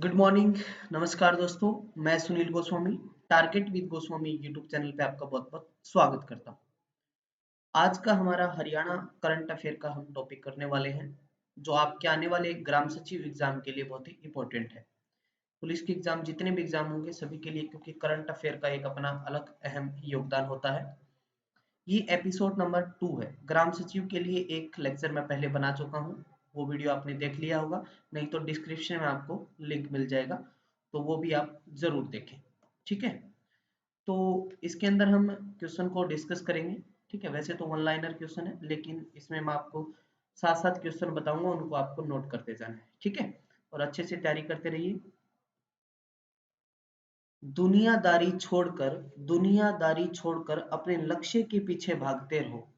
Good morning. नमस्कार दोस्तों, मैं Sunil Goswami target with Goswami YouTube channel पे आपका बहुत बहुत स्वागत करता हूँ। आज का हमारा हरियाणा करंट अफेयर का हम टॉपिक करने वाले हैं, जो आपके आने वाले ग्राम सचिव एग्जाम के लिए बहुत ही इंपॉर्टेंट है। पुलिस के एग्जाम, जितने भी एग्जाम होंगे सभी के लिए, क्योंकि करंट अफेयर का एक अपना अलग अहम योगदान होता है। ये एपिसोड नंबर 2 है। ग्राम सचिव के लिए एक लेक्चर मैं पहले बना चुका हूँ, वो वीडियो आपने देख लिया होगा, नहीं तो डिस्क्रिप्शन में आपको लिंक मिल जाएगा, तो वो भी आप जरूर देखें। ठीक है, तो इसके अंदर हम क्वेश्चन को डिस्कस करेंगे। ठीक है, वैसे तो वन लाइनर क्वेश्चन है, लेकिन इसमें मैं आपको साथ साथ क्वेश्चन बताऊंगा, उनको आपको नोट करते जाना है। ठीक है, और अच्छे से तैयारी करते रहिए। दुनियादारी छोड़कर अपने लक्ष्य के पीछे भागते रहो।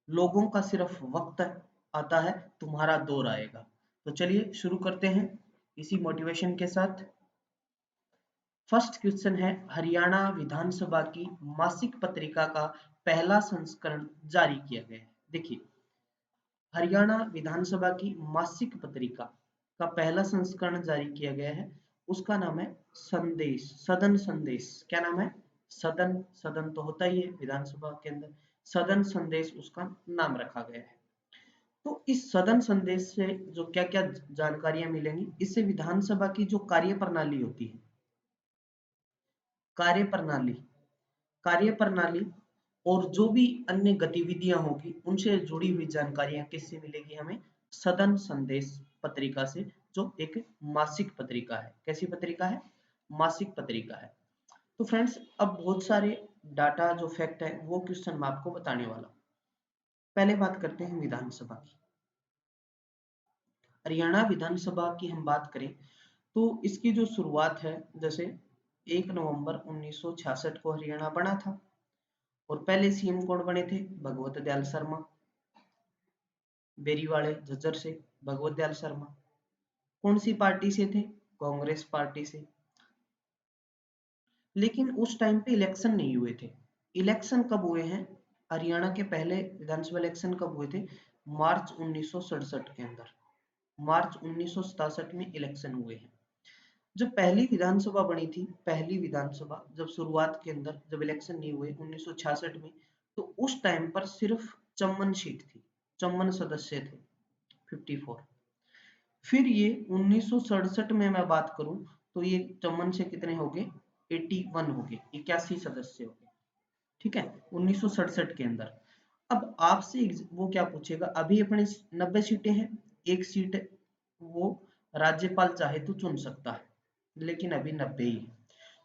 लोगों का सिर्फ वक्त आता है, तुम्हारा दौर आएगा। तो चलिए शुरू करते हैं इसी मोटिवेशन के साथ। फर्स्ट क्वेश्चन है, हरियाणा विधानसभा की मासिक पत्रिका का पहला संस्करण जारी किया गया है। देखिए, हरियाणा विधानसभा की मासिक पत्रिका का पहला संस्करण जारी किया गया है। उसका नाम है संदेश, सदन संदेश। क्या नाम है? सदन, सदन तो होता ही है विधानसभा के अंदर, सदन संदेश उसका नाम रखा गया है। तो इस सदन संदेश से जो क्या क्या जानकारियां मिलेंगी, इससे विधानसभा की जो कार्य प्रणाली होती है, कार्य प्रणाली कार्य प्रणाली और जो भी अन्य गतिविधियां होगी, उनसे जुड़ी हुई जानकारियां किससे मिलेगी हमें? सदन संदेश पत्रिका से, जो एक मासिक पत्रिका है। कैसी पत्रिका है? मासिक पत्रिका है। तो फ्रेंड्स, अब बहुत सारे डाटा जो फैक्ट है वो क्वेश्चन मैं आपको बताने वाला हूं। पहले बात करते हैं विधानसभा की। हरियाणा विधानसभा की हम बात करें तो इसकी जो शुरुआत है, जैसे 1 नवंबर 1966 को हरियाणा बना था, और पहले सीएम कौन बने थे? भगवत दयाल शर्मा, बेरीवाड़े झज्जर से भगवत दयाल शर्मा। कौन सी पार्टी से थे? कांग्रेस पार्टी से। लेकिन उस टाइम पे इलेक्शन नहीं हुए थे। इलेक्शन कब हुए हैं? हरियाणा के पहले विधानसभा इलेक्शन कब हुए थे? मार्च 1967 के अंदर, मार्च 1967 में इलेक्शन हुए हैं। जब पहली विधानसभा बनी थी, पहली विधानसभा जब शुरुआत के अंदर, जब इलेक्शन नहीं हुए 1966 में, तो उस टाइम पर सिर्फ चम्मन सीट थी, चम्मन सदस्य थे 54। फिर ये 1967 में मैं बात करूं तो ये चम्मन से कितने हो गए? 81 हो गए, 81 सदस्य हो गए। ठीक है, 1967 के अंदर। अब आपसे वो क्या पूछेगा, अभी अपने 90 सीटें हैं, एक सीट वो राज्यपाल चाहे तो चुन सकता है, लेकिन अभी 90 ही है।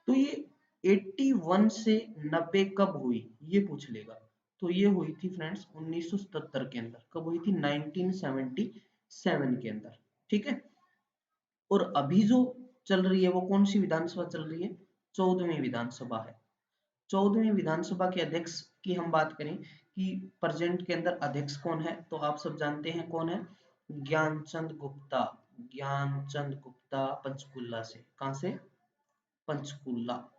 तो ये 81 से 90 कब हुई, ये पूछ लेगा। तो ये हुई थी फ्रेंड्स 1977 के अंदर। कब हुई थी? 1977 के अंदर। ठीक है, और अभी जो चल रही है वो कौन सी विधानसभा चल रही है? 14वीं विधानसभा है। 14वीं विधानसभा के अध्यक्ष की हम बात करें कि प्रेजेंट के अंदर अध्यक्ष कौन है, तो आप सब जानते हैं कौन है? ज्ञानचंद गुप्ता। ज्ञानचंद गुप्ता पंचकुला से। कहां से? पंचकुला।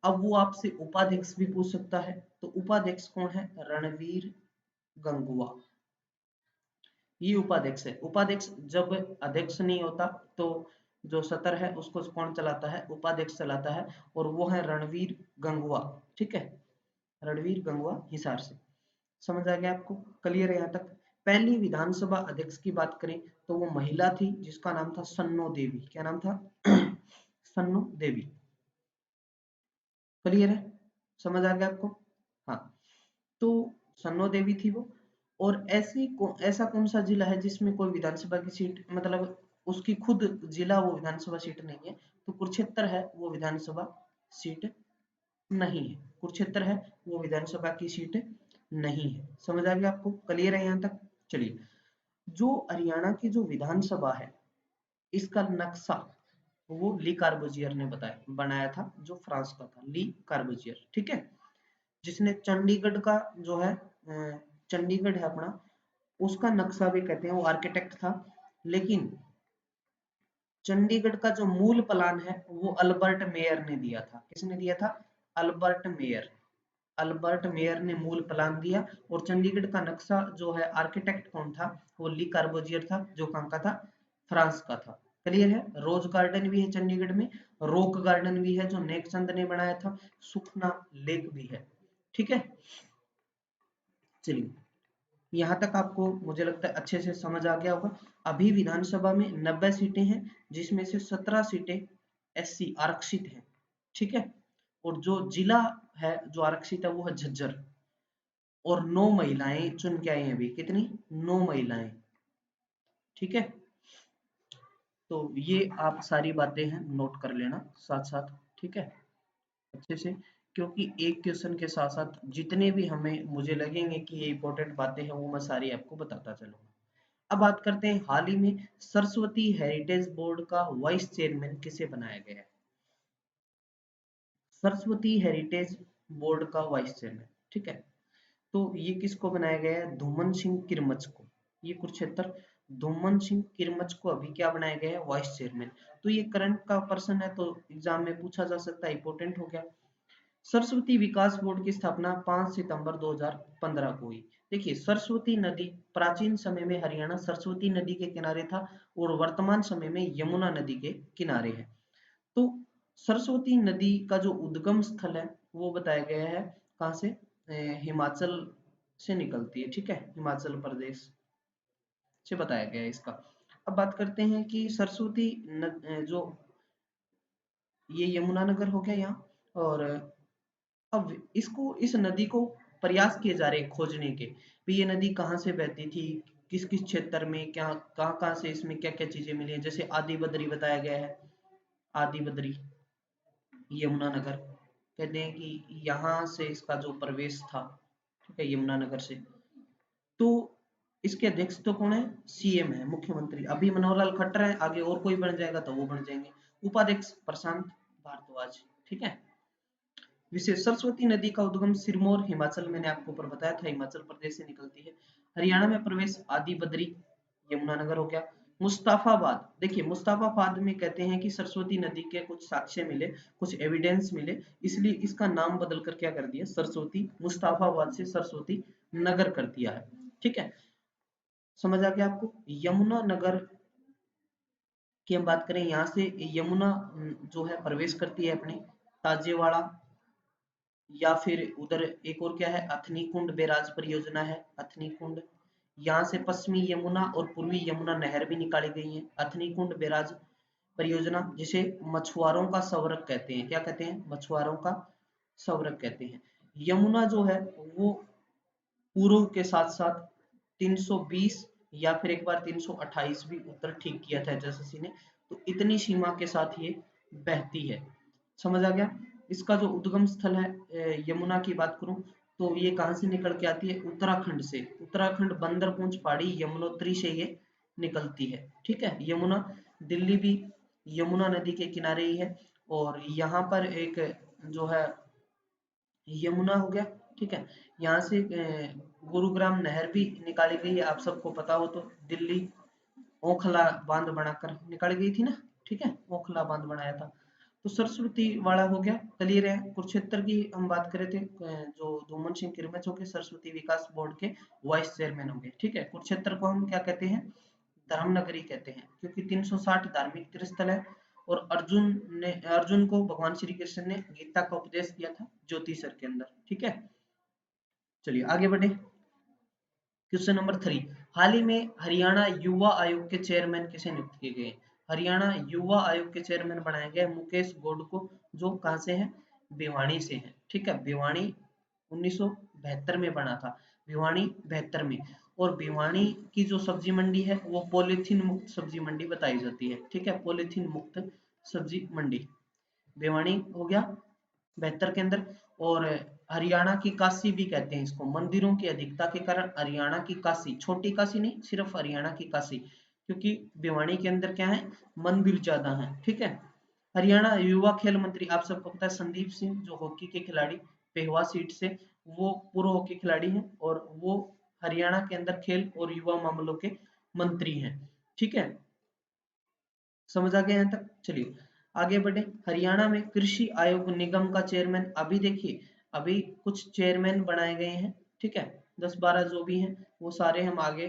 अब वो आपसे उपाध्यक्ष भी पूछ सकता है, तो उपाध्यक्ष कौन है? रणवीर गंगुआ। ये उपाध्यक्ष है। उपाध्यक्ष, जब अध्यक्ष नहीं होता तो जो सत्र है उसको कौन चलाता है? उपाध्यक्ष चलाता है, और वो है रणवीर गंगुआ। ठीक है, रणवीर गंगुआ हिसार से। समझ आ गया आपको? क्लियर है यहाँ तक? पहली विधानसभा अध्यक्ष की बात करें तो वो महिला थी, जिसका नाम था सन्नो देवी। क्या नाम था? सन्नो देवी। क्लियर है? समझ आ गया आपको? हाँ, तो सन्नो देवी थी वो। और ऐसा कौन सा जिला है जिसमें कोई विधानसभा की सीट, मतलब उसकी खुद जिला वो विधानसभा सीट नहीं है? तो कुरुक्षेत्र है, वो विधानसभा सीट नहीं है। कुरुक्षेत्र है, वो विधानसभा की सीट नहीं है। समझ आ गया आपको? क्लियर है यहाँ तक? चलिए, जो हरियाणा की जो विधानसभा है, इसका नक्शा वो ली कार्बोजियर ने बनाया था, जो फ्रांस का था, ली कार्बोजियर। ठीक है, जिसने चंडीगढ़ का जो है, चंडीगढ़ है अपना, उसका नक्शा भी कहते हैं, वो आर्किटेक्ट था। लेकिन चंडीगढ़ का जो मूल प्लान है वो अल्बर्ट मेयर ने दिया था। किसने दिया था? Albert Mayer. अल्बर्ट मेयर ने मूल प्लान दिया, और चंडीगढ़ का नक्शा जो है, आर्किटेक्ट कौन था? वो ली कार्बोजियर था, जो कहाँ का था? फ्रांस का था। क्लियर है। रोज गार्डन भी है चंडीगढ़ में, रॉक गार्डन भी है जो नेक चंद ने बनाया था, सुखना लेक भी है। ठीक है, चलिए यहाँ तक आपको मुझे लगता है अच्छे से समझ आ गया होगा। अभी विधानसभा में 90 सीटें हैं, जिसमें से 17 सीटें एससी आरक्षित हैं। ठीक है, और जो जिला है जो आरक्षित है वो है झज्जर, और 9 महिलाएं चुन के आई हैं अभी। कितनी? 9 महिलाएं। ठीक है, तो ये आप सारी बातें हैं नोट कर लेना साथ साथ। ठीक है, अच्छे से, क्योंकि एक क्वेश्चन के साथ साथ जितने भी हमें मुझे लगेंगे कि ये इंपॉर्टेंट बातें हैं वो मैं सारी आपको बताता चलूंगा। अब बात करते हैं, हाल ही में सरस्वती हेरिटेज बोर्ड का वाइस चेयरमैन किसे बनाया गया है? सरस्वती हेरिटेज बोर्ड का वाइस चेयरमैन, ठीक है, तो ये किसको बनाया गया है? धूमन सिंह किरमच को। ये कुरुक्षेत्र धूमन सिंह किरमच को अभी क्या बनाया गया है? Vice chairman. तो ये करंट का पर्सन है, तो एग्जाम में पूछा जा सकता है, इंपोर्टेंट हो गया। सरस्वती विकास बोर्ड की स्थापना 5 सितंबर 2015 को हुई। देखिए, सरस्वती नदी प्राचीन समय में हरियाणा सरस्वती नदी के किनारे था, और वर्तमान समय में यमुना नदी के किनारे है। तो सरस्वती नदी का जो उद्गम स्थल है वो बताया गया है कहाँ से? हिमाचल से निकलती है। ठीक है, हिमाचल प्रदेश से बताया गया है इसका। अब बात करते हैं कि सरस्वती जो ये यमुनानगर हो गया यहाँ, और अब इसको, इस नदी को प्रयास किए जा रहे हैं खोजने के, भी ये नदी कहाँ से बहती थी, किस किस क्षेत्र में, क्या कहाँ कहाँ से इसमें क्या क्या चीजें मिली हैं। जैसे आदि बद्री बताया गया है, आदि बद्री यमुनानगर, कहते हैं कि यहाँ से इसका जो प्रवेश था, ठीक है, यमुनानगर से। तो इसके अध्यक्ष तो कौन है? सीएम है, मुख्यमंत्री। अभी मनोहर लाल खट्टर है, आगे और कोई बन जाएगा तो वो बन जाएंगे। उपाध्यक्ष प्रशांत भारद्वाज। ठीक है, विशेष, सरस्वती नदी का उद्गम सिरमौर हिमाचल, मैंने आपको ऊपर बताया था, हिमाचल प्रदेश से निकलती है। हरियाणा में प्रवेश आदि बद्री यमुनानगर हो गया। मुस्ताफाबाद, देखिए मुस्ताफाबाद में कहते हैं कि सरस्वती नदी के कुछ साक्ष्य मिले, कुछ एविडेंस मिले, इसलिए इसका नाम बदल कर क्या कर दिया? सरस्वती, मुस्ताफाबाद से सरस्वती नगर कर दिया है। ठीक है, समझ आ गया आपको? यमुना नगर की हम बात करें, यहाँ से यमुना जो है प्रवेश करती है अपने ताजेवाड़ा, या फिर उधर एक और क्या है, अथनी कुंड बैराज परियोजना है, अथनी कुंड। यहाँ से पश्चिमी यमुना और पूर्वी यमुना नहर भी निकाली गई है। अथनी कुंड बैराज परियोजना, जिसे मछुआरों का स्वर्ग कहते हैं। क्या कहते हैं? मछुआरों का स्वर्ग कहते हैं। यमुना जो है वो पूर्व के साथ साथ 320 या फिर एक बार 328 भी उत्तर ठीक किया था एसएससी ने। तो इतनी सीमा के साथ ये बहती है। समझ आ गया? इसका जो उद्गम स्थल है, यमुना की बात करूं तो ये कहां से निकल के आती है? उत्तराखंड से। उत्तराखंड बंदरपूंछ पहाड़ी यमुनोत्री से ये निकलती है। ठीक है, यमुना, दिल्ली भी यमुना नदी के किनारे ही है, और यहाँ पर एक जो है यमुना हो गया। ठीक है, यहाँ से गुरुग्राम नहर भी निकाली गई है, आप सबको पता हो तो। दिल्ली ओखला बांध बनाकर निकाली गई थी ना। ठीक है, ओखला बांध बनाया था। तो सरस्वती वाला हो गया, क्लियर है। कुरुक्षेत्र की हम बात करे थे, जो धूमन सिंह किरमच हो गए सरस्वती विकास बोर्ड के वाइस चेयरमैन हो गए। ठीक है, कुरुक्षेत्र को हम क्या कहते हैं? धर्मनगरी कहते हैं, क्योंकि 360 धार्मिक तीर्थस्थल है, और अर्जुन को भगवान श्री कृष्ण ने गीता का उपदेश किया था ज्योतिषर के अंदर। ठीक है, चलिए आगे बढ़े। क्वेश्चन नंबर 3, हाल ही में हरियाणा युवा आयोग के चेयरमैन किसे नियुक्त किए गए? हरियाणा युवा आयोग के चेयरमैन बनाया गया मुकेश गोड को, जो कहां से है? भिवानी से है। ठीक है, भिवानी 1972 में बना था, भिवानी 72 में। और भिवानी की जो सब्जी मंडी है वो पॉलीथीन मुक्त सब्जी मंडी बताई जाती है। ठीक है, पॉलीथीन मुक्त सब्जी मंडी भिवानी हो गया 72 के अंदर। और हरियाणा की काशी भी कहते हैं इसको, मंदिरों की अधिकता के कारण हरियाणा की काशी, छोटी काशी नहीं, सिर्फ हरियाणा की काशी, क्योंकि भिवानी के अंदर क्या है? मंदिर ज्यादा है। ठीक है, हरियाणा युवा खेल मंत्री, आप सबको पता है संदीप सिंह, जो हॉकी के खिलाड़ी, पेहवा सीट से, वो पूर्व हॉकी खिलाड़ी हैं, और वो हरियाणा के अंदर खेल और युवा मामलों के मंत्री हैं। ठीक है, समझ आ गया यहाँ तक? चलिए आगे बढ़े। हरियाणा में कृषि आयोग निगम का चेयरमैन, अभी देखिए अभी कुछ चेयरमैन बनाए गए हैं। ठीक है, 10-12 जो भी हैं वो सारे हम आगे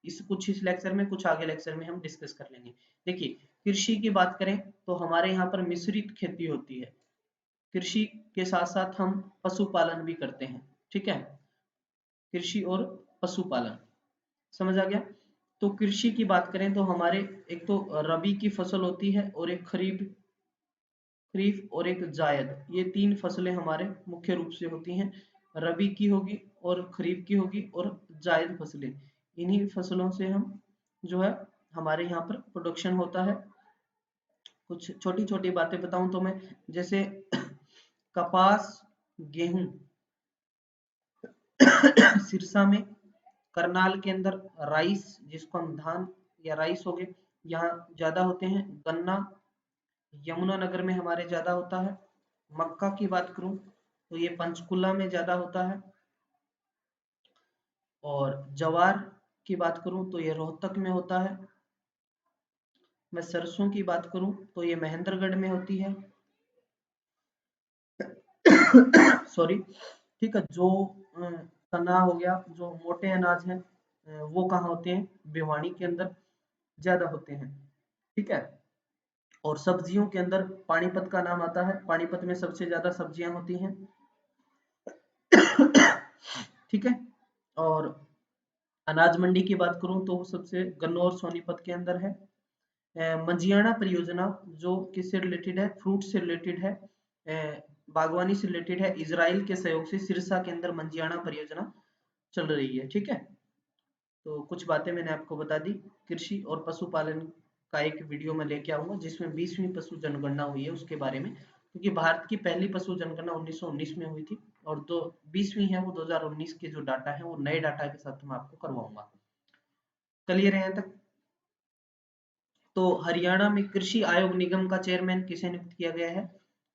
इस लेक्चर में, कुछ आगे लेक्चर में हम डिस्कस कर लेंगे। देखिए, कृषि की बात करें तो हमारे यहाँ पर मिश्रित खेती होती है। कृषि के साथ साथ हम पशुपालन भी करते हैं, ठीक है। कृषि और पशुपालन, समझ आ गया। तो कृषि की बात करें तो हमारे एक तो रबी की फसल होती है और एक खरीफ खरीफ और एक जायद, ये तीन फसलें हमारे मुख्य रूप से होती हैं। रबी की होगी और खरीफ की होगी और जायद फसलें, इन्हीं फसलों से हम जो है हमारे यहाँ पर प्रोडक्शन होता है। कुछ छोटी छोटी बातें बताऊं तो मैं, जैसे कपास, गेहूं सिरसा में, करनाल के अंदर राइस, जिसको हम धान या राइस हो गए, यहाँ ज्यादा होते हैं। गन्ना यमुनानगर में हमारे ज्यादा होता है। मक्का की बात करूं तो ये पंचकुला में ज्यादा होता है। और जवार की बात करूं तो ये रोहतक में होता है। मैं सरसों की बात करूं तो ये महेंद्रगढ़ में होती है। सॉरी, ठीक है। जो चना हो गया, जो मोटे अनाज हैं, वो कहाँ होते हैं? भिवानी के अंदर ज्यादा होते हैं, ठीक है। और सब्जियों के अंदर पानीपत का नाम आता है, पानीपत में सबसे ज्यादा सब्जियां होती हैं, ठीक है। और अनाज मंडी की बात करूं तो सबसे गन्नौर सोनीपत के अंदर है। मंजियाना परियोजना जो किससे रिलेटेड है? फ्रूट से रिलेटेड है, बागवानी से रिलेटेड है। इजराइल के सहयोग से सिरसा के अंदर मंजियाना परियोजना चल रही है, ठीक है। तो कुछ बातें मैंने आपको बता दी। कृषि और पशुपालन का एक वीडियो मैं लेके आऊंगा जिसमें 20वीं पशु जनगणना हुई है उसके बारे में, क्योंकि भारत की पहली पशु जनगणना 1919 में हुई थी और जो 20वीं है वो 2019 के जो डाटा है वो नए डाटा के साथ मैं आपको करवाऊंगा। क्लियर है यहाँ तक? तो हरियाणा में कृषि आयोग निगम का चेयरमैन किसे नियुक्त किया गया है?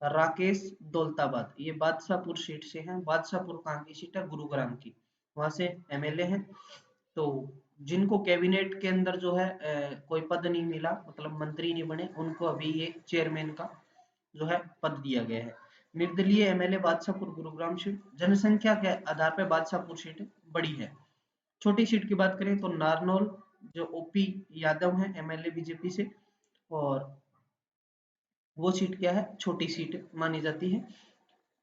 राकेश दौलताबाद। ये बादशाहपुर सीट से है। बादशाहपुर कहाँ की सीट है? गुरुग्राम की, वहां से एमएलए हैं। तो जिनको कैबिनेट के अंदर जो है कोई पद नहीं मिला, मतलब मंत्री नहीं बने, उनको अभी ये चेयरमैन का जो है पद दिया गया है। निर्दलीय एमएलए बादशाहपुर गुरुग्राम सीट, जनसंख्या के आधार पर बादशाहपुर सीट बड़ी है। छोटी सीट की बात करें तो नारनौल, जो ओपी यादव हैं एमएलए बीजेपी से, और वो सीट क्या है? छोटी सीट मानी जाती है।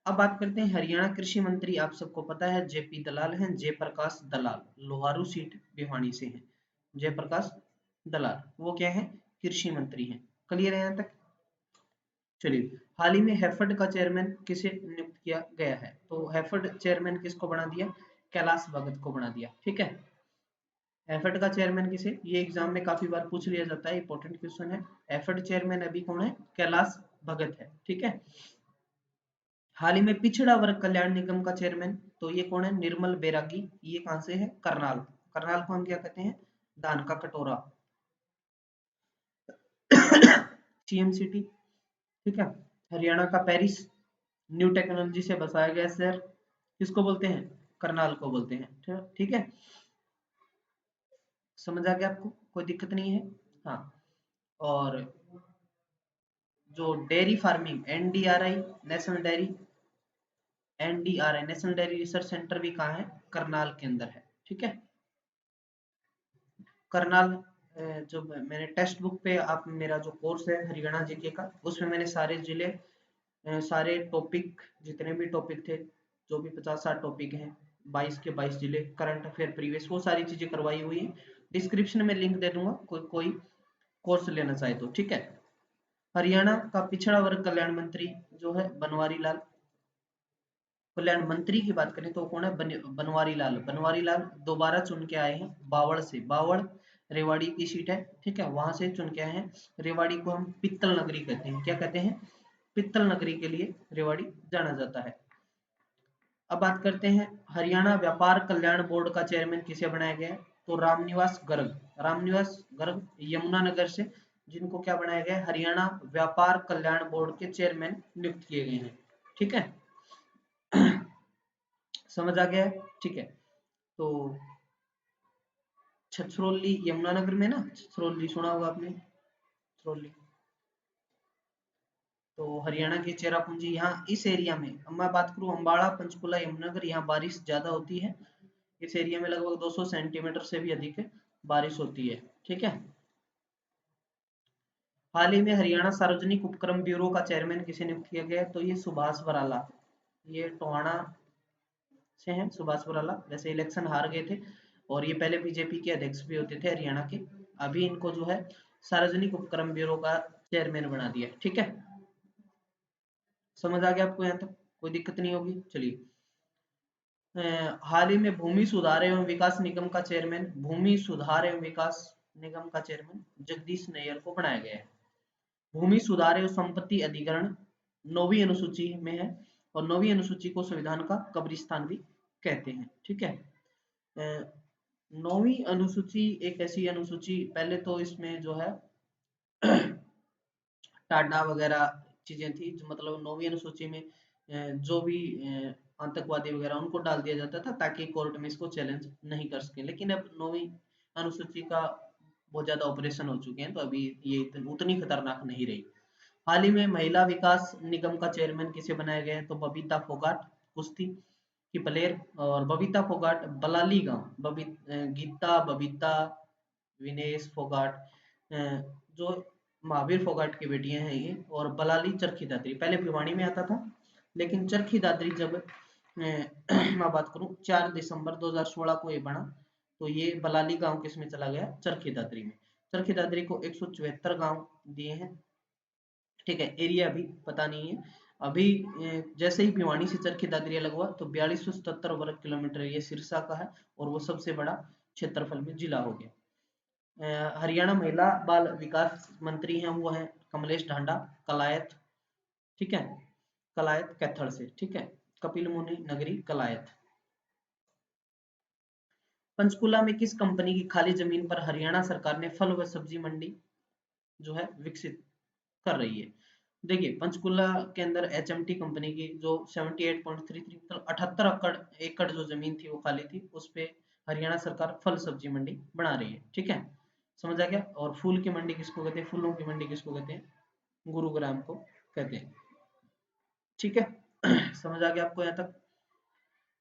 अब बात करते हैं हरियाणा कृषि मंत्री, आप सबको पता है जेपी दलाल हैं, जयप्रकाश दलाल, लोहारू सीट भिवानी से है। जयप्रकाश दलाल वो क्या है? कृषि मंत्री हैं। क्लियर है यहाँ तक? चलिए, हाल ही में हैफेड का चेयरमैन किसे नियुक्त किया गया है? तो हैफेड चेयरमैन किसको बना दिया? कैलाश भगत को बना दिया, ठीक है। हैफेड का चेयरमैन किसे? ये एग्जाम में काफी बार पूछ लिया जाता है, इंपॉर्टेंट क्वेश्चन है। हैफेड चेयरमैन अभी कौन है? कैलाश भगत है, ठीक है। हाल ही में पिछड़ा वर्ग कल्याण निगम का चेयरमैन, तो ये कौन है? निर्मल बैरागी। ये कहां से है? करनाल। करनाल को हम क्या कहते हैं? दान का कटोरा। सीएम सिटी, ठीक है। हरियाणा का पेरिस, न्यू टेक्नोलॉजी से बसाया गया शहर, किसको बोलते हैं? करनाल को बोलते हैं, ठीक है। समझ आ गया आपको? कोई दिक्कत नहीं है? हाँ। और जो dairy farming, NDRI, national dairy, NDRI national dairy research centre भी कहाँ है? करनाल के अंदर है, ठीक है। करनाल, जो मैंने टेक्स्ट बुक पे, आप मेरा जो कोर्स है हरियाणा जीके का, उसमें मैंने सारे जिले, सारे टॉपिक, जितने भी टॉपिक थे, जो भी 50-60 टॉपिक हैं, 22 के 22 जिले, करंट अफेयर, प्रीवियस, वो सारी चीजें करवाई हुई है। डिस्क्रिप्शन में लिंक दे दूंगा, कोई कोर्स लेना चाहे तो, ठीक है। हरियाणा का पिछड़ा वर्ग कल्याण मंत्री जो है बनवारी लाल, कल्याण मंत्री की बात करें तो कौन है? बनवारी लाल। बनवारी लाल दोबारा चुन के आए हैं बावड़ से। बावड़ रेवाड़ी की सीट है, ठीक है, वहां से चुन के आए हैं। रेवाड़ी को हम पित्तल नगरी कहते हैं। क्या कहते हैं? पित्तल नगरी के लिए रेवाड़ी जाना जाता है। अब बात करते हैं हरियाणा व्यापार कल्याण बोर्ड का चेयरमैन किसे बनाया गया है? तो रामनिवास गर्ग। रामनिवास गर्ग यमुनानगर से, जिनको क्या बनाया गया है? हरियाणा व्यापार कल्याण बोर्ड के चेयरमैन नियुक्त किए गए हैं, ठीक है। समझ आ गया है? ठीक है। तो छछरौली यमुनानगर में ना, छछरौली सुना होगा आपने, छछरौली। तो हरियाणा की चेरापूंजी, यहाँ इस एरिया में, अब मैं बात करूं अम्बाड़ा, पंचकुला, यमुनानगर, यहाँ बारिश ज्यादा होती है। इस एरिया में लगभग 200 सेंटीमीटर से भी अधिक बारिश होती है, ठीक है। हाल ही में हरियाणा सार्वजनिक उपक्रम ब्यूरो का चेयरमैन किसे नियुक्त किया गया है? तो ये सुभाष बराला, ये टोहाना से हैं सुभाष बराला। वैसे इलेक्शन हार गए थे और ये पहले बीजेपी के अध्यक्ष भी होते थे हरियाणा के। अभी इनको जो है सार्वजनिक उपक्रम ब्यूरो का चेयरमैन बना दिया। ठीक है, समझ आ गया आपको? यहाँ तक कोई दिक्कत नहीं होगी। चलिए, हाल ही में भूमि सुधार एवं विकास निगम का चेयरमैन, भूमि सुधार एवं विकास निगम का चेयरमैन जगदीश नैयर को बनाया गया है। भूमि सुधार एवं संपत्ति अधिग्रहण 9वीं अनुसूची में है और 9वीं अनुसूची को संविधान का कब्रिस्तान भी कहते हैं। ठीक है, 9वीं अनुसूची एक ऐसी अनुसूची, पहले तो इसमें जो है टाटा वगैरह चीजें थी, जो मतलब 9वीं अनुसूची में जो भी आतंकवादी वगैरह उनको डाल दिया जाता था ताकि कोर्ट में इसको चैलेंज नहीं कर सके। लेकिन अब 9वीं अनुसूची का बहुत ज्यादा ऑपरेशन हो चुके हैं तो अभी ये उतनी खतरनाक नहीं रही। हाल ही में महिला विकास निगम का चेयरमैन किसे बनाया गया है? तो बबीता फोगाट, कुश्ती की प्लेयर। और बबीता फोगाट बलाली गांव, गीता बबीता विनेश फोगाट जो महावीर फोगाट की बेटियां हैं ये, और बलाली चरखी दादरी पहले भिवानी में आता था, लेकिन चरखी दादरी जब मैं बात करूं 4 दिसंबर 2016 को ये बना, तो ये बलाली गांव किसमें चला गया? चरखी दादरी में। चरखी दादरी को 174 गांव दिए हैं। ठीक है, एरिया अभी पता नहीं है। अभी जैसे ही भिवानी से चरखी दादरी अलग हुआ तो 4277 वर्ग किलोमीटर ये सिरसा का है और वो सबसे बड़ा क्षेत्रफल में जिला हो गया। हरियाणा महिला बाल विकास मंत्री हैं वो हैं कमलेश ढांडा, कलायत। ठीक है, कलायत कैथल से। ठीक है, कपिल मुनि नगरी कलायत। पंचकुला में किस कंपनी की खाली जमीन पर हरियाणा सरकार ने फल व सब्जी मंडी जो है विकसित कर रही है? देखिए, पंचकुला के अंदर एचएमटी कंपनी की जो 78.33 मतलब 78 एकड़ जो जमीन थी वो खाली थी, उस पे हरियाणा सरकार फल सब्जी मंडी बना रही है। ठीक है, समझ आ गया? और फूल की मंडी किसको कहते हैं? फूलों की मंडी किसको कहते हैं? गुरुग्राम को कहते हैं। ठीक है, समझ आ गया आपको यहाँ तक?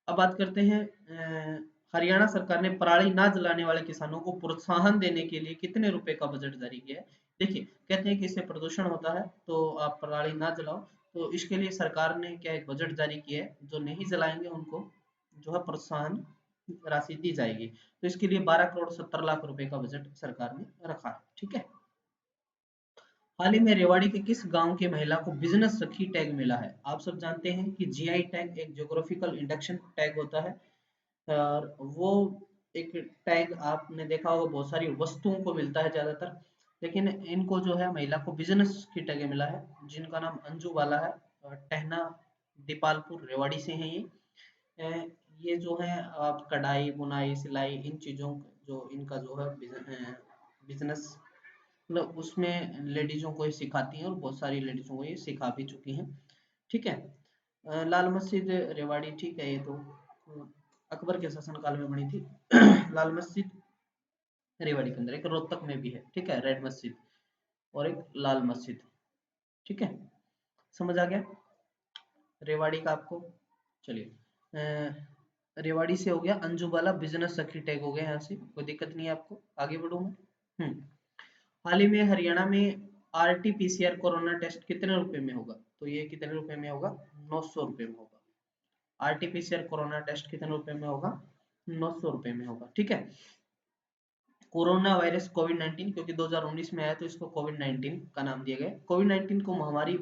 अब बात करते हैं हरियाणा सरकार ने पराली ना जलाने वाले किसानों को प्रोत्साहन देने के लिए कितने रुपए का बजट जारी किया है? देखिए, कहते हैं कि इससे प्रदूषण होता है तो आप पराली ना जलाओ, तो इसके लिए सरकार ने क्या एक बजट जारी किया है, जो नहीं जलाएंगे उनको जो है प्रोत्साहन राशि दी जाएगी। तो इसके लिए 12 करोड़ 70 लाख रुपए का बजट सरकार ने रखा है। ठीक है, हाल ही में रेवाड़ी के किस गांव की महिला को बिजनेस सखी टैग मिला है? आप सब जानते हैं कि जीआई टैग एक ज्योग्राफिकल इंडेक्शन टैग होता है और वो एक टैग आपने देखा होगा बहुत सारी वस्तुओं को मिलता है ज्यादातर, लेकिन इनको जो है महिला को बिजनेस की टैग मिला है, जिनका नाम अंजू वाला है और टहना दीपालपुर रेवाड़ी से हैं ये। ये जो है आप कढ़ाई बुनाई सिलाई इन चीजों जो इनका जो है बिजनेस मतलब उसमें लेडीजों को ये सिखाती हैं और बहुत सारी लेडीजों को ये सिखा भी चुकी हैं। ठीक है, लाल मस्जिद रेवाड़ी। ठीक है, ये तो अकबर के शासनकाल में बनी थी। लाल मस्जिद रेवाड़ी के अंदर, एक रोहतक में भी है। ठीक है, रेड मस्जिद और एक लाल मस्जिद। ठीक है, समझ आ गया रेवाड़ी का आपको? चलिए, रेवाड़ी से हो गया, अंजुबाला बिजनेस सखी टैग हो गया, यहाँ से कोई दिक्कत नहीं है आपको। आगे बढ़ू मैं। हाल ही में हरियाणा में आरटी-पीसीआर कोरोना टेस्ट कितने रुपए में होगा? तो ये कितने रुपए में होगा? 900 रुपए में होगा। आरटी-पीसीआर कोरोना टेस्ट कितने रुपए में होगा? 900 रुपए में होगा। ठीक है, कोरोना वायरस कोविड 19 क्योंकि 2019 में आया तो इसको कोविड 19 का नाम दिया गया। कोविड 19 को महामारी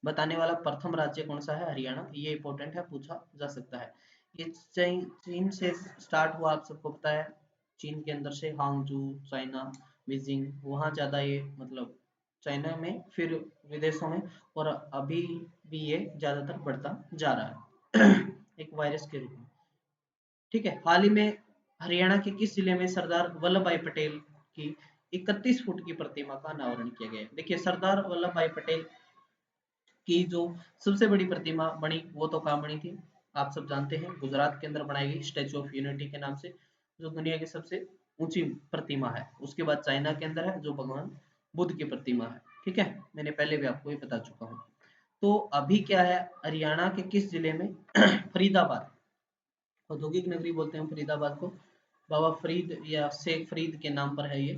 बताने वाला प्रथम राज्य कौन सा है? हरियाणा। ये इंपॉर्टेंट है, पूछा जा सकता है। ये चीन से स्टार्ट हुआ, आप सबको पता है। चीन के अंदर से हांगजू, चाइना, बीजिंग, वहां ज्यादा ये मतलब चाइना में, फिर विदेशों में, और अभी भी ये ज्यादातर बढ़ता जा रहा है एक वायरस के रूप में। ठीक है, हाल ही में हरियाणा के किस जिले में सरदार वल्लभ भाई पटेल की 31 फुट की प्रतिमा का अनावरण किया गया है? देखिए, सरदार वल्लभ भाई पटेल की जो सबसे बड़ी प्रतिमा बनी वो तो कहाँ बनी थी? आप सब जानते हैं, गुजरात के अंदर बनाई गई स्टैचू ऑफ यूनिटी के नाम से, जो दुनिया की सबसे ऊंची प्रतिमा है। उसके बाद चाइना के अंदर है जो भगवान बुद्ध की प्रतिमा है। ठीक है, मैंने पहले भी आपको ये बता चुका हूँ। तो अभी क्या है, हरियाणा के किस जिले में फरीदाबाद, औद्योगिक नगरी बोलते हैं फरीदाबाद को, बाबा फरीद या शेख फरीद के नाम पर है ये,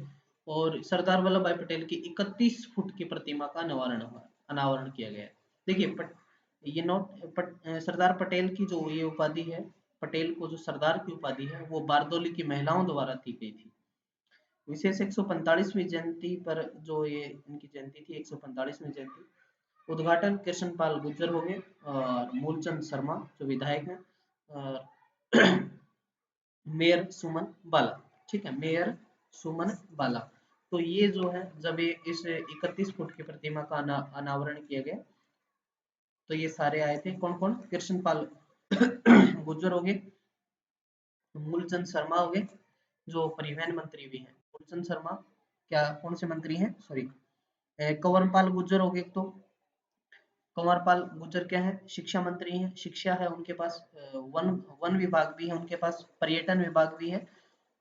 और सरदार वल्लभ भाई पटेल की 31 फुट की प्रतिमा का अनावरण किया गया है। देखिए ये सरदार पटेल की जो ये उपाधि है, पटेल को जो सरदार की उपाधि है वो बारदोली की महिलाओं द्वारा दी गई थी। विशेष 145वीं जयंती पर जो ये इनकी जयंती थी, 145वीं जयंती, उद्घाटन कृष्णपाल गुर्जर हो गए और मूलचंद शर्मा जो विधायक हैं, और मेयर सुमन बाला। ठीक है, मेयर सुमन बाला। तो ये जो है जब ये इस 31 फुट की प्रतिमा का अनावरण किया गया, तो ये सारे आए थे। कौन कौन? कृष्णपाल गुर्जर हो गए, मूलचंद शर्मा हो गए जो परिवहन मंत्री भी हैं। मूलचंद शर्मा क्या कौन से मंत्री हैं? सॉरी, कंवरपाल गुर्जर हो गए। तो कंवरपाल गुर्जर क्या है? शिक्षा मंत्री हैं, शिक्षा है उनके पास, वन वन विभाग भी है उनके पास, पर्यटन विभाग भी है,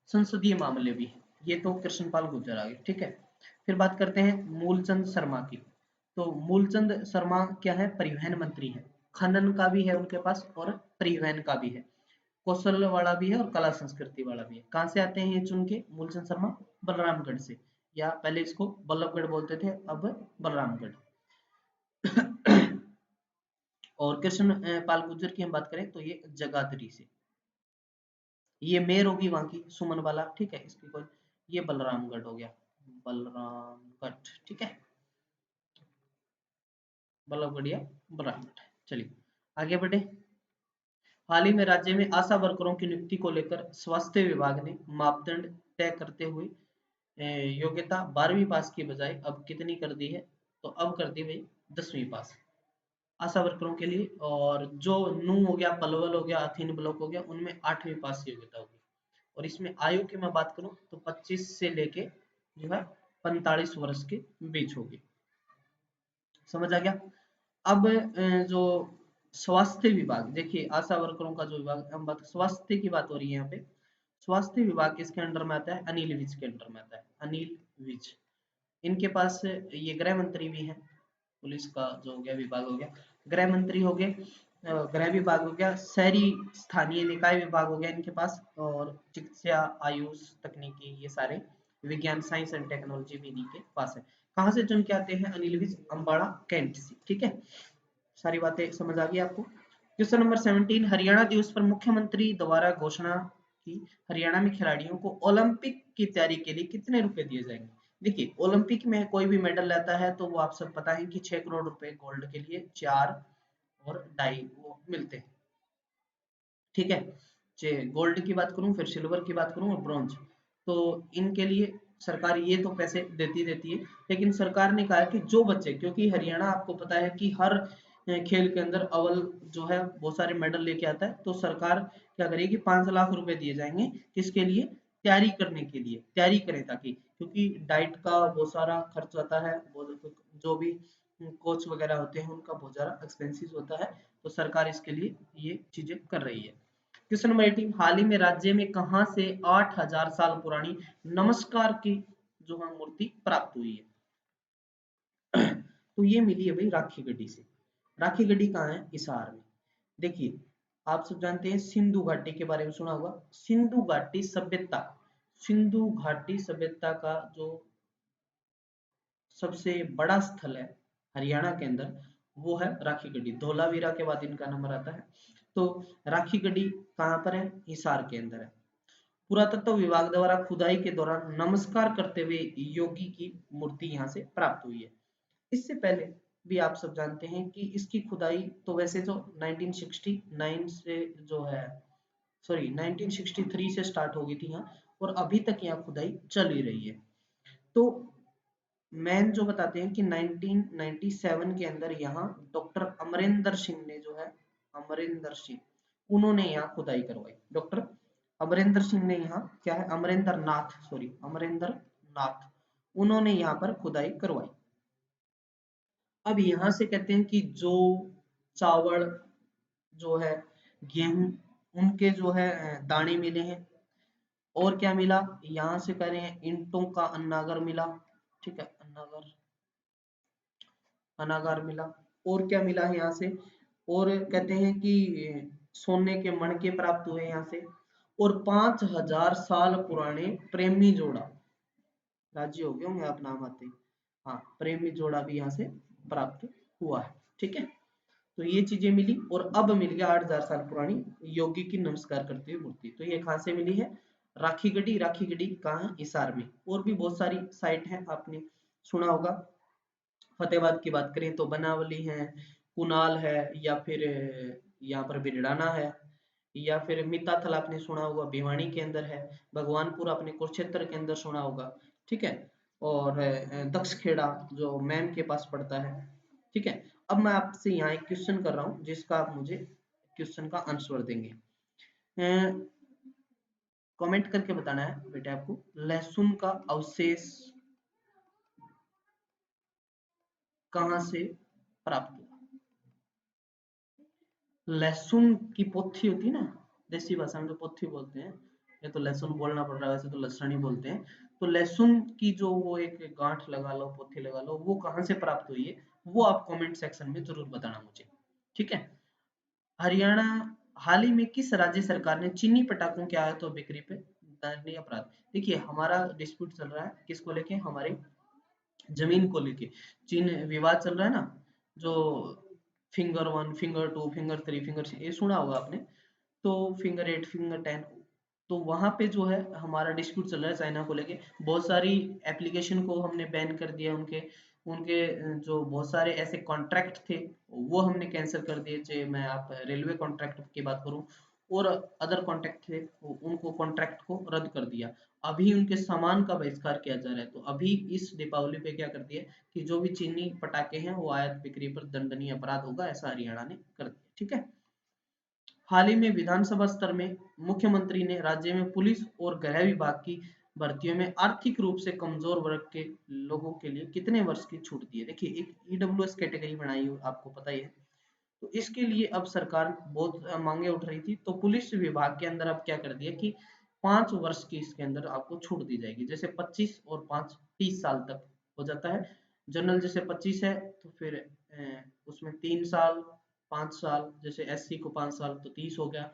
संसदीय मामले भी है। ये तो कृष्णपाल गुर्जर आ गए। ठीक है, फिर बात करते हैं मूलचंद शर्मा की। तो मूलचंद शर्मा क्या है? परिवहन मंत्री है, खनन का भी है उनके पास और परिवहन का भी है, कौशल वाला भी है और कला संस्कृति वाला भी है। कहाँ से आते हैं ये चुन के? मूलचंद शर्मा बलरामगढ़ से, या पहले इसको बल्लभगढ़ बोलते थे, अब बलरामगढ़। और कृष्ण पाल गुर्जर की हम बात करें तो ये जगाधरी से। ये मेयर होगी वहां की सुमन वाला। ठीक है, इसकी कोई, ये बलरामगढ़ हो गया, बलरामगढ़। ठीक है, बल्लभगढ़ या बलरामगढ़। चलिए आगे बढ़े। हाल ही में राज्य में आशा वर्करों की नियुक्ति को लेकर स्वास्थ्य विभाग ने मापदंड तय करते हुए योग्यता 12वीं पास की बजाय अब कितनी कर दी है? तो अब कर दी भाई 10वीं पास आशा वर्करों के लिए। और जो नू हो गया, पलवल हो गया, अथीन ब्लॉक हो गया, उनमें 8वीं पास की योग्यता होगी। और इसमें आयु की मैं बात करूं तो 25 से लेके जो है 45 वर्ष के बीच होगी। समझ आ गया? अब जो स्वास्थ्य विभाग, देखिए आशा वर्करों का जो विभाग, हम बात स्वास्थ्य की बात हो रही है यहाँ पे। स्वास्थ्य विभाग किसके अंडर में आता है? अनिल विज के अंडर में आता है, अनिल विज। इनके पास ये गृह मंत्री भी हैं, पुलिस का जो हो गया विभाग हो गया, गृह मंत्री हो गए, गृह विभाग हो गया, शहरी स्थानीय निकाय विभाग हो गया इनके पास, और चिकित्सा, आयुष, तकनीकी, ये सारे विज्ञान, साइंस एंड टेक्नोलॉजी भी इन्हीं के पास है। कहाँ से चुन के आते हैं? अनिल विज, अम्बाड़ा, कैंट से। ठीक है, सारी बातें समझ आ गई आपको। क्वेश्चन नंबर 17, हरियाणा दिवस पर मुख्यमंत्री द्वारा घोषणा की हरियाणा में खिलाड़ियों को ओलंपिक की तैयारी के लिए कितने रुपए दिए जाएंगे? देखिए ओलंपिक में कोई भी मेडल लेता है तो वो आप सब पता है कि 6 करोड़ रुपए गोल्ड के लिए, 4 और 2.5 वो मिलते हैं। ठीक है, गोल्ड की बात करूं, फिर सिल्वर की बात करूं और ब्रॉन्ज, तो इनके लिए सरकार ये तो पैसे देती है। लेकिन सरकार ने कहा कि जो बच्चे, क्योंकि हरियाणा आपको पता है कि हर खेल के अंदर अव्वल जो है बहुत सारे मेडल लेके आता है, तो सरकार क्या करेगी? 5 लाख रुपए दिए जाएंगे। किसके लिए? तैयारी करने के लिए, तैयारी करें ताकि, क्योंकि डाइट का बहुत सारा खर्च आता है, जो भी कोच वगैरह होते हैं उनका बहुत ज्यादा एक्सपेंसिव होता है, तो सरकार इसके लिए ये चीजें कर रही है। क्वेश्चन नंबर 18, हाल ही में राज्य में कहां से 8000 साल पुरानी नमस्कार की जो है मूर्ति प्राप्त हुई है? तो ये मिली है भाई राखी गढ़ी से। राखी गढ़ी कहाँ है? हिसार में। देखिए आप सब जानते हैं सिंधु घाटी के बारे में सुना होगा। सिंधु घाटी सभ्यता, सिंधु घाटी सभ्यता का जो सबसे बड़ा स्थल है हरियाणा के अंदर, वो है राखी गढ़ी। धोलावीरा के बाद इनका नंबर आता है। तो राखी गढ़ी कहाँ पर है? हिसार के अंदर है। पुरातत्व विभाग द्वारा खुदाई के दौरान नमस्कार करते हुए योगी की मूर्ति यहाँ से प्राप्त हुई है। इससे पहले भी आप सब जानते हैं कि इसकी खुदाई तो वैसे तो 1969 से जो है, सॉरी 1963 से स्टार्ट हो गई थी यहाँ, और अभी तक यहाँ खुदाई चल ही रही है। तो मैन जो बताते हैं कि 1997 के अंदर यहाँ डॉक्टर अमरिंदर सिंह ने जो है, अमरिंदर सिंह, उन्होंने यहाँ खुदाई करवाई। डॉक्टर अमरिंदर सिंह ने यहाँ क्या है, अमरिंदर नाथ, सॉरी अमरिंदर नाथ, उन्होंने यहाँ पर खुदाई करवाई। अब यहाँ से कहते हैं कि जो चावल जो है, गेहूं, उनके जो है दाने मिले हैं। और क्या मिला? यहाँ से कह रहे हैं ईंटों का अन्नागर मिला। ठीक है, अन्नागर, अनागार मिला। और क्या मिला है यहाँ से? और कहते हैं कि सोने के मणके प्राप्त हुए यहाँ से। और 5000 साल पुराने प्रेमी जोड़ा राजी हो गए होंगे आप नाम आते ही। हाँ, प्रेमी जोड़ा भी यहाँ से प्राप्त हुआ है। ठीक है, तो ये चीजें मिली और अब मिल गया 8000 साल पुरानी योगी की नमस्कार करती हुई मूर्ति। तो ये कहाँ से मिली है? राखीगढ़ी। राखीगढ़ी कहाँ है? हिसार में। और भी बहुत सारी साइट है, आपने सुना होगा। फतेहाबाद की बात करें तो बनावली है, कुनाल है, या फिर यहाँ पर बिरडाना है, या फिर मिताथल आपने सुना होगा भिवानी के अंदर है, भगवानपुर आपने कुरुक्षेत्र के अंदर सुना होगा। ठीक है, और दक्षखेड़ा जो मैम के पास पड़ता है। ठीक है, अब मैं आपसे यहाँ एक क्वेश्चन कर रहा हूँ जिसका आप मुझे क्वेश्चन का आंसर देंगे। कमेंट करके बताना है बेटा आपको, लहसुन का अवशेष कहाँ से प्राप्त हुआ? लहसुन की पोथी होती है ना, देसी भाषा में जो पोथी बोलते हैं, ये तो लहसुन बोलना पड़ रहा है, वैसे तो लहसुन ही बोलते हैं। तो लहसुन की जो वो एक गांठ लगा लो, पोथी लगा लो, वो कहाँ से प्राप्त हुई है, वो आप कमेंट सेक्शन में जरूर बताना मुझे। ठीक है, हरियाणा, हाल ही में किस राज्य सरकार ने चीनी पटाखों के आयात और बिक्री पे दंडनीय अपराध? देखिए, हमारा डिस्प्यूट चल रहा है किसको लेके? हमारे जमीन को लेके चीन विवाद चल रहा है ना, जो फिंगर 1, फिंगर 2, फिंगर 3, फिंगर 6, ये सुना होगा आपने। तो फिंगर 8, फिंगर 10, तो वहां पे जो है हमारा डिस्प्यूट चल रहा है चाइना को लेके। बहुत सारी एप्लीकेशन को हमने बैन कर दिया, उनके उनके जो बहुत सारे ऐसे कॉन्ट्रैक्ट थे वो हमने कैंसिल कर दिए, चाहे मैं आप रेलवे कॉन्ट्रैक्ट की बात करूं और अदर कॉन्ट्रैक्ट थे उनको कॉन्ट्रैक्ट को रद्द कर दिया। अभी उनके सामान का बहिष्कार किया जा रहा है। तो अभी इस दीपावली पे क्या कर दिया कि जो भी चीनी पटाखे हैं वो आयात बिक्री पर दंडनीय अपराध होगा, ऐसा हरियाणा ने कर दिया। ठीक है, हाल ही में विधानसभा स्तर में मुख्यमंत्री ने राज्य में पुलिस और गृह विभाग की भर्तियों में आर्थिक रूप से कमजोर वर्ग के लोगों के लिए कितने वर्ष की छूट दी है? देखिए, एक ईडब्ल्यूएस कैटेगरी बनाई है, आपको पता ही है। तो इसके लिए अब सरकार बहुत मांगे उठ रही थी, तो पुलिस विभाग के अंदर अब क्या कर दिया कि 5 वर्ष की इसके अंदर आपको छूट दी जाएगी। जैसे 25 और 5 30 साल तक हो जाता है। जनरल जैसे 25 है तो फिर उसमें 3 साल, 5 साल, जैसे एससी को 5 साल तो 30 हो गया,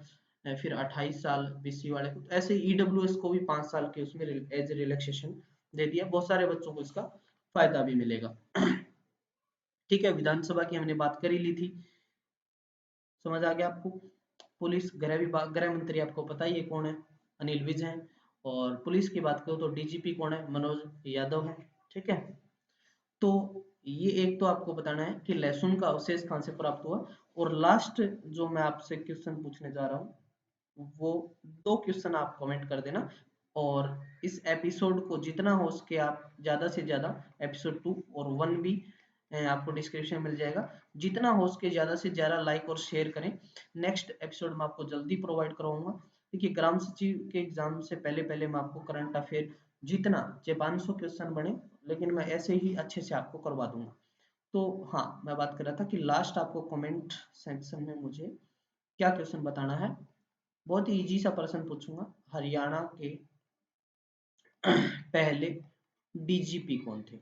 फिर 28 साल बीसी वाले को। तो ऐसे ईडब्ल्यूएस को भी 5 साल के उसमें एज रिलैक्सेशन दे दिया। बहुत सारे बच्चों को इसका फायदा भी मिलेगा। ठीक है, विधानसभा की हमने बात कर ही ली थी, समझ आ गया आपको। पुलिस गृह विभाग, गृह मंत्री आपको पता ही है कौन है, अनिल विज हैं। और पुलिस की बात करो तो डीजीपी कौन है? मनोज यादव है। ठीक है, तो ये एक तो आपको बताना है कि लहसुन का अवशेष कहाँ से प्राप्त हुआ। और लास्ट जो मैं आपसे क्वेश्चन पूछने जा रहा हूँ, वो 2 क्वेश्चन आप कमेंट कर देना। और इस एपिसोड को जितना हो सके आप ज्यादा से ज्यादा, एपिसोड 2 और 1 भी आपको डिस्क्रिप्शन में मिल जाएगा, जितना हो सके ज्यादा से ज्यादा लाइक और शेयर करें। नेक्स्ट एपिसोड में आपको जल्दी प्रोवाइड कराऊंगा। देखिए, ग्राम सचिव के एग्जाम से पहले पहले मैं आपको करंट अफेयर जितना, चाहे 500 क्वेश्चन बने, लेकिन मैं ऐसे ही अच्छे से आपको करवा दूंगा। तो हाँ, मैं बात कर रहा था कि लास्ट आपको कमेंट सेक्शन में मुझे क्या क्वेश्चन बताना है। बहुत ही इजी सा प्रश्न पूछूंगा, हरियाणा के पहले डीजीपी कौन थे?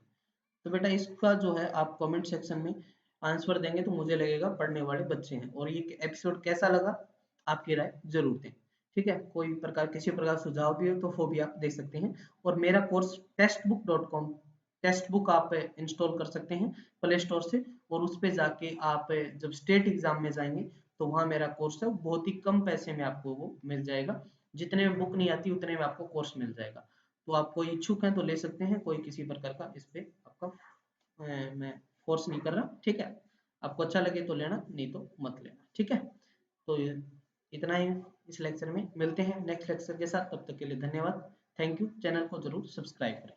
तो बेटा इसका जो है आप कमेंट सेक्शन में आंसर देंगे तो मुझे लगेगा पढ़ने वाले बच्चे हैं। और ये एपिसोड कैसा लगा, आपकी राय जरूर दें। ठीक है, कोई प्रकार किसी प्रकार सुझाव भी हो तो वो भी आप दे सकते हैं। और मेरा कोर्स टेस्टबुक.com, टेक्स्ट बुक आप इंस्टॉल कर सकते हैं प्ले स्टोर से, और उस पर जाके आप जब स्टेट एग्जाम में जाएंगे तो वहाँ मेरा कोर्स है, बहुत ही कम पैसे में आपको वो मिल जाएगा। जितने में बुक नहीं आती उतने में आपको कोर्स मिल जाएगा। तो आप कोई इच्छुक हैं तो ले सकते हैं, कोई किसी प्रकार का इस पे आपका मैं फोर्स नहीं कर रहा। ठीक है, आपको अच्छा लगे तो लेना, नहीं तो मत लेना। ठीक है, तो इतना ही इस लेक्चर में। मिलते हैं नेक्स्ट लेक्चर के साथ, तब तक के लिए धन्यवाद। Thank you. चैनल को जरूर सब्सक्राइब करें।